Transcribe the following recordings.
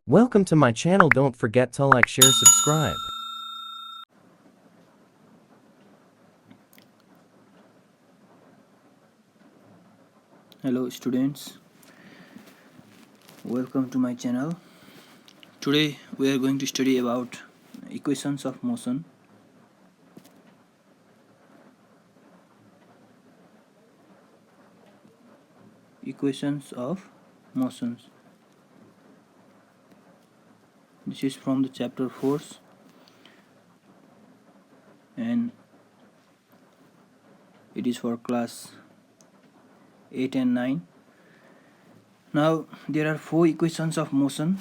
Welcome to my channel. Don't forget to like, share, subscribe. Hello students, welcome to my channel. Today we are going to study about equations of motion. Equations of motions. This is from the chapter 4 and it is for class 8 and 9. Now there are four equations of motion.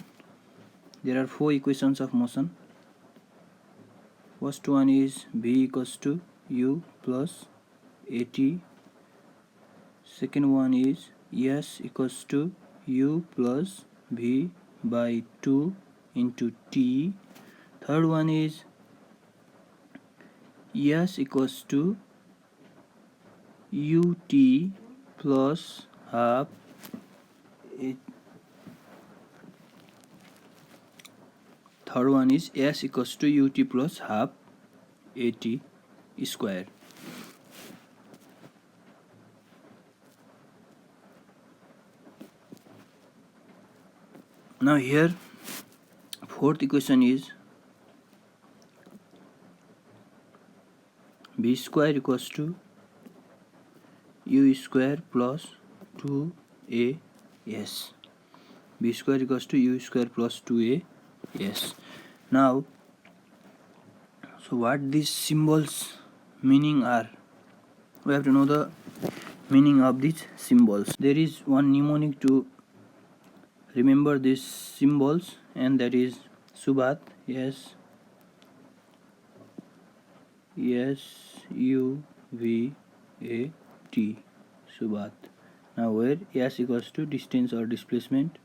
First one is V equals to U plus AT. Second one is S equals to U plus V by 2 into T. Third one is S equals to UT plus half it. Third one is S equals to UT plus half AT square. Now here fourth equation is B square equals to U square plus 2AS. B square equals to U square plus 2AS. Now, so what these symbols meaning are? We have to know the meaning of these symbols. There is one mnemonic to remember these symbols, and that is Subhat. S U V A T. Subhat. Now where S equals to distance or displacement,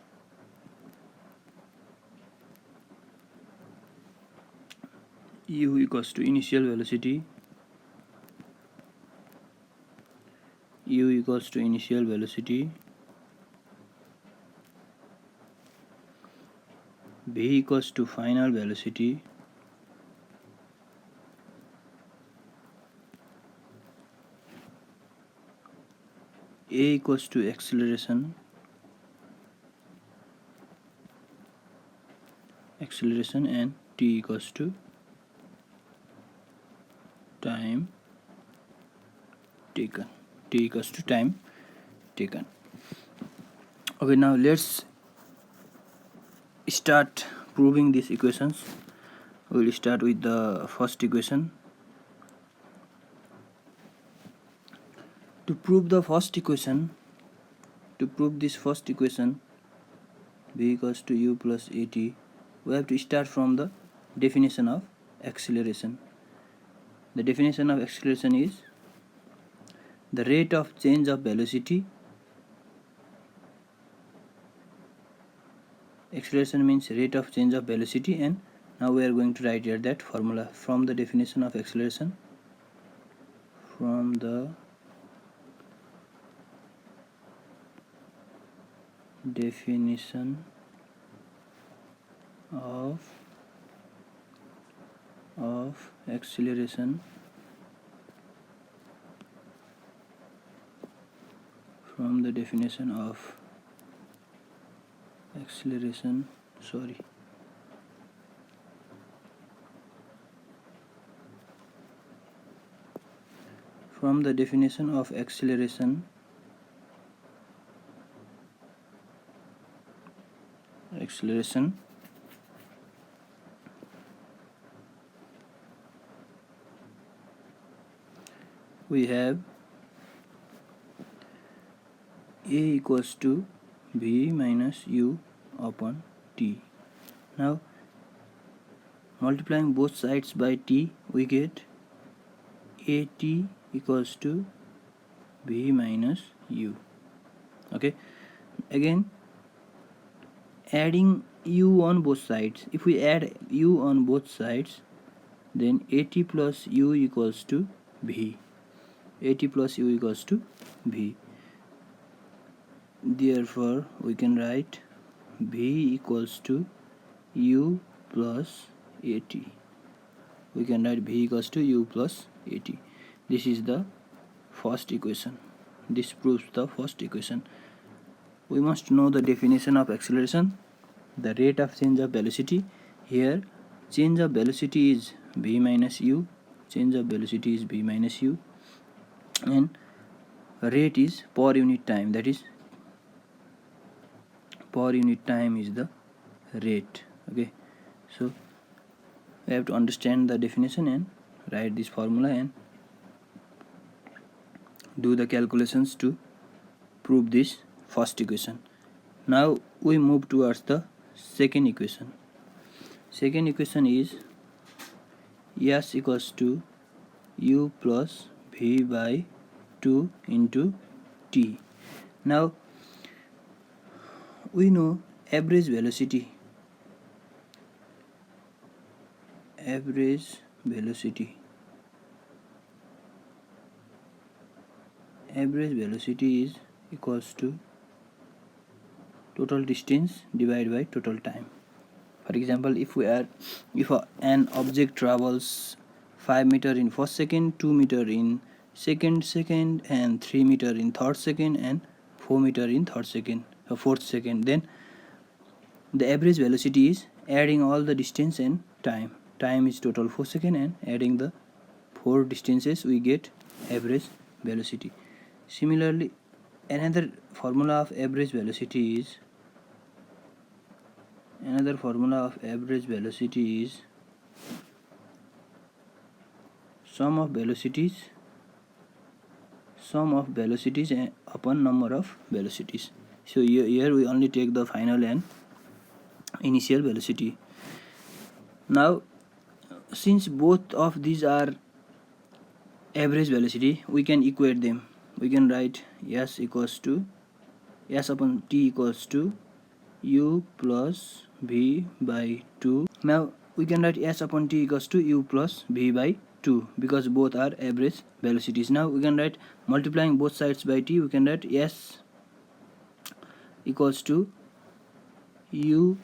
U equals to initial velocity, U equals to initial velocity, V equals to final velocity, A equals to acceleration, and T equals to time taken. Okay, now let's start proving these equations. We will start with the first equation. To prove this first equation, V equals to U plus AT, we have to start from the definition of acceleration. The definition of acceleration is the rate of change of velocity. Acceleration means rate of change of velocity, and now we are going to write here that formula from the definition of acceleration. From the definition of acceleration, from the definition of acceleration, from the definition of acceleration, we have A equals to V minus U upon T. Now multiplying both sides by T, we get AT equals to V minus U. Okay, again adding U on both sides. If we add U on both sides, then AT plus U equals to V. Therefore we can write V equals to u plus at. We can write v equals to u plus at. This is the first equation. This proves the first equation. We must know the definition of acceleration, the rate of change of velocity. Here change of velocity is v minus u, change of velocity is v minus u, and rate is per unit time, that is per unit time is the rate. Okay, so we have to understand the definition and write this formula and do the calculations to prove this first equation. Now we move towards the second equation. Second equation is s equals to u plus v by 2 into t. Now we know average velocity is equals to total distance divided by total time. For example, if an object travels 5 meter in first second, 2 meter in second, and 3 meter in third second, and 4 meter in fourth second, then the average velocity is adding all the distance and time. Time is total 4 seconds, and adding the 4 distances we get average velocity. Similarly, another formula of average velocity is sum of velocities upon number of velocities. So here we only take the final and initial velocity. Now since both of these are average velocity, we can equate them. We can write s upon t equals to u plus v by 2. Now we can write s upon t equals to u plus v by 2 because both are average velocities. Now we can write, multiplying both sides by t, we can write s equals to u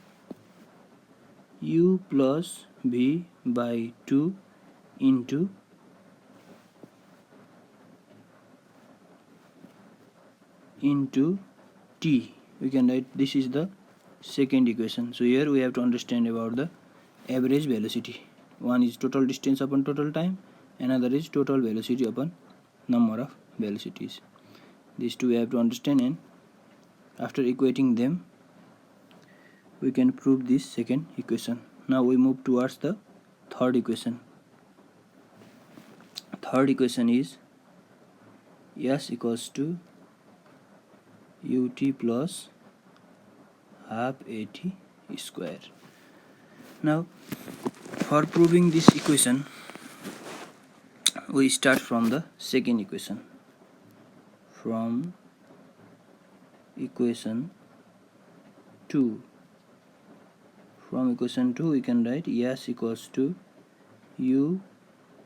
plus v by 2 into t. We can write, this is the second equation. So here we have to understand about the average velocity. One is total distance upon total time, another is total velocity upon number of velocities. These two we have to understand, and after equating them we can prove this second equation. Now we move towards the third equation. Third equation is s equals to ut plus half at square. Now for proving this equation, we start from the second equation. From equation 2 we can write s equals to u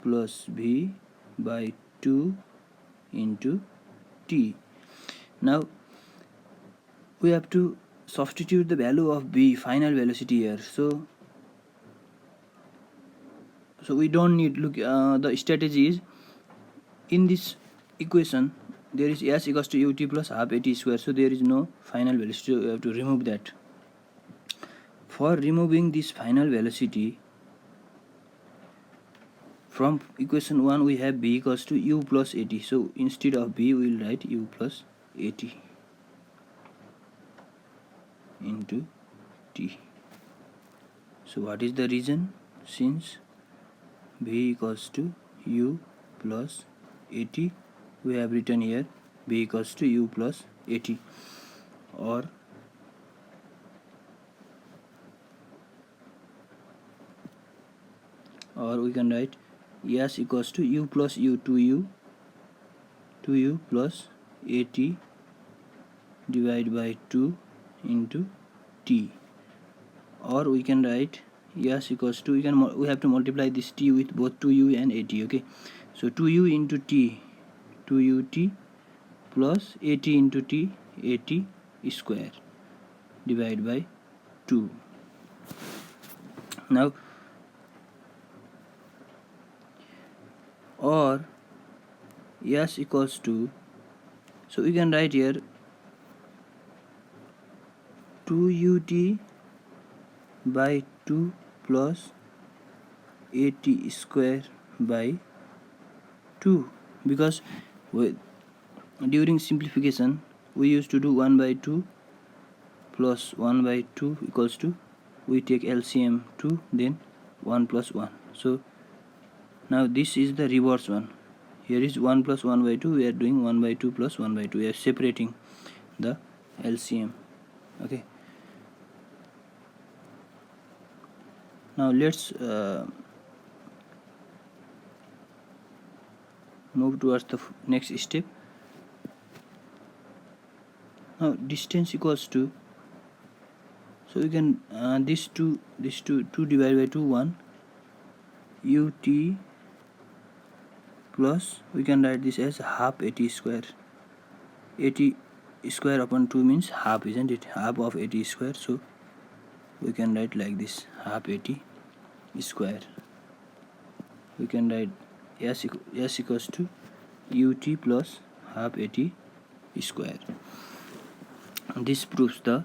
plus v by 2 into t. Now we have to substitute the value of v, final velocity, here. So we don't need the strategy is, in this equation there is s equals to ut plus half at square, so there is no final velocity, so we have to remove that. For removing this final velocity, from equation 1 we have v equals to u plus at, so instead of v we will write u plus at into t. So what is the reason? Since v equals to u plus at, we have written here v equals to u plus at, or we can write s equals to u plus u 2u plus at divided by 2 into t, or we can write s equals to, we have to multiply this t with both 2u and at. Okay, so 2u into t, 2ut plus at into t, at square divided by 2. Now, or s equals to, so we can write here 2ut by 2 plus at square by 2, because during simplification we used to do 1 by 2 plus 1 by 2 equals to, we take LCM 2, then 1 plus 1. So now this is the reverse one. Here is 1 plus 1 by 2, we are doing 1 by 2 plus 1 by 2, we are separating the LCM. Okay, now let's move towards the next step. Now distance equals to, so we can this 2 divided by 2, 1 ut plus, we can write this as half at square. 80 square upon 2 means half, isn't it? Half of 80 square. So we can write like this, half 80 square. We can write s equals to ut plus half 80 square. This proves the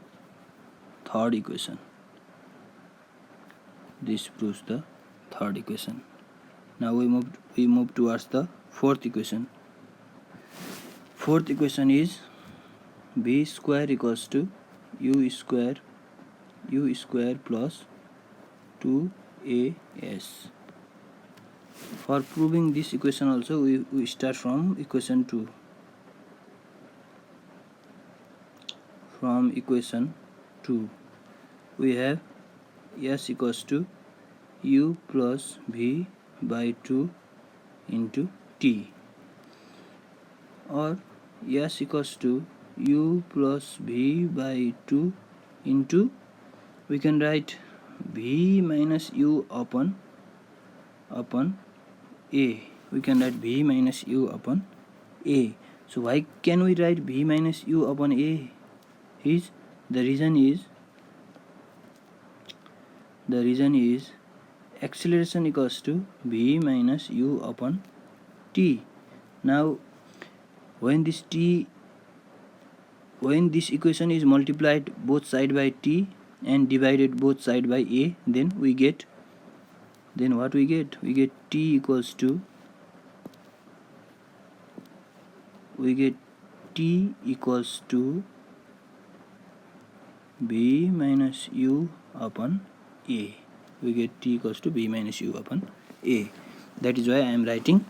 third equation. This proves the third equation. Now we move towards the fourth equation. Fourth equation is b square equals to u square plus 2as. For proving this equation also, we start from equation 2. From equation 2 we have s equals to u plus v by 2 into t, or s equals to u plus v by 2 into, we can write v minus u upon a. We can write v minus u upon a. So why can we write v minus u upon a? The reason is acceleration equals to v minus u upon t. Now when this equation is multiplied both side by t and divided both side by a, then we get, what we get? We get t equals to, b minus u upon a. We get t equals to b minus u upon a. That is why I am writing,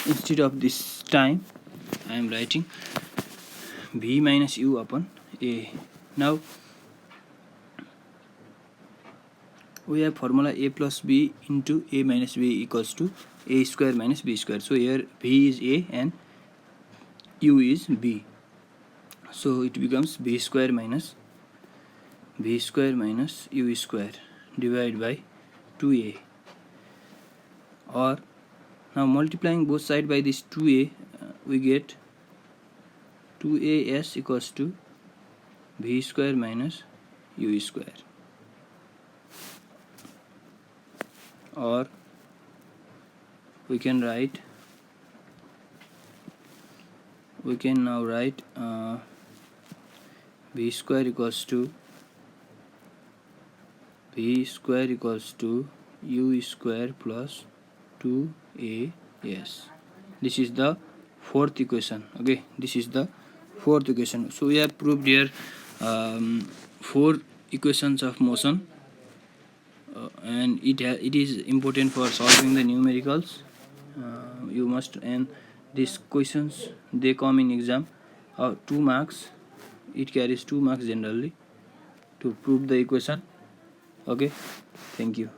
instead of this time I am writing b minus u upon a. Now we have formula a plus b into a minus b equals to a square minus b square. So here v is a and u is b. So it becomes b square minus u square divided by 2a. Or now multiplying both sides by this 2a, we get 2as equals to v square minus u square. Or we can now write v square equals to u square plus 2as. This is the fourth equation. Okay, this is the fourth equation. So we have proved here 4 equations of motion, and it is important for solving the numericals. You must, and these questions, they come in exam 2 marks. It carries 2 marks generally to prove the equation. Okay, thank you.